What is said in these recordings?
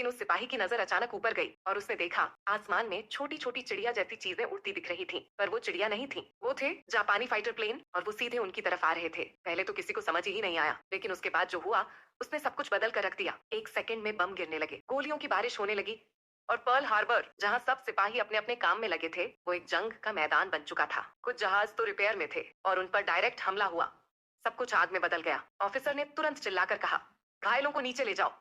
लेकिन उस सिपाही की नजर अचानक ऊपर गई और उसने देखा आसमान में छोटी छोटी चिड़िया जैसी चीजें उड़ती दिख रही थी, पर वो चिड़िया नहीं थी, वो थे जापानी फाइटर प्लेन और वो सीधे उनकी तरफ आ रहे थे। पहले तो किसी को समझ ही नहीं आया, लेकिन उसके बाद जो हुआ उसने सब कुछ बदल कर रख दिया। एक सेकंड में बम गिरने लगे, गोलियों की बारिश होने लगी और पर्ल हार्बर, जहां सब सिपाही अपने अपने काम में लगे थे, वो एक जंग का मैदान बन चुका था। कुछ जहाज तो रिपेयर में थे और उन पर डायरेक्ट हमला हुआ। सब कुछ आग में बदल गया। ऑफिसर ने तुरंत चिल्लाकर कहा, घायलों को नीचे ले जाओ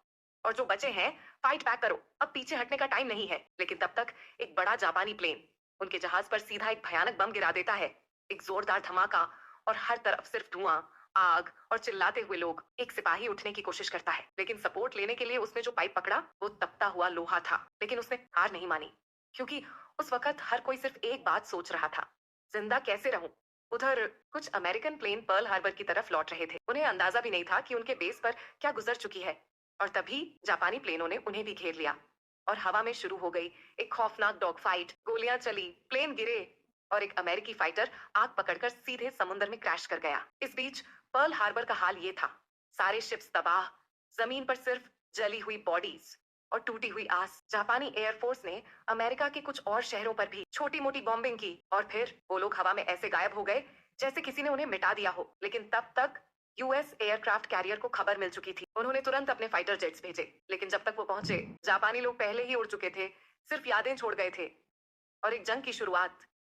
और जो बचे हैं फाइट बैक करो, अब पीछे हटने का टाइम नहीं है। लेकिन तब तक एक बड़ा जापानी प्लेन उनके जहाज पर सीधा एक भयानक बम गिरा देता है। एक जोरदार धमाका और हर तरफ सिर्फ धुआं, आग और चिल्लाते हुए लोग। एक सिपाही उठने की कोशिश करता है, लेकिन सपोर्ट लेने के लिए उसने जो पाइप पकड़ा वो तपता हुआ लोहा था। लेकिन उसने हार नहीं मानी, क्योंकि उस वक्त हर कोई सिर्फ एक बात सोच रहा था, जिंदा कैसे रहूं। उधर कुछ अमेरिकन प्लेन पर्ल हार्बर की तरफ लौट रहे थे। उन्हें अंदाजा भी नहीं था कि उनके बेस पर क्या गुजर चुकी है। और तभी जापानी प्लेनों ने उन्हें भी घेर लिया और हवा में शुरू हो गई एक खौफनाक डॉग फाइट। गोलियां चली, प्लेन गिरे और एक अमेरिकी फाइटर आग पकड़कर सीधे समुद्र में क्रैश कर गया। इस बीच पर्ल हार्बर का हाल ये था, सारे शिप्स तबाह, जमीन पर सिर्फ जली हुई बॉडीज और टूटी हुई आस। जापानी एयरफोर्स ने अमेरिका के कुछ और शहरों पर भी छोटी मोटी बॉम्बिंग की और फिर वो लोग हवा में ऐसे गायब हो गए जैसे किसी ने उन्हें मिटा दिया हो। लेकिन तब तक यूएस एयरक्राफ्ट कैरियर को खबर मिल चुकी थी। उन्होंने तुरंत अपने फाइटर जेट्स भेजे, लेकिन जब तक वो पहुंचे जापानी लोग पहले ही उड़ चुके थे, सिर्फ यादें छोड़ गए थे और एक जंग की शुरुआत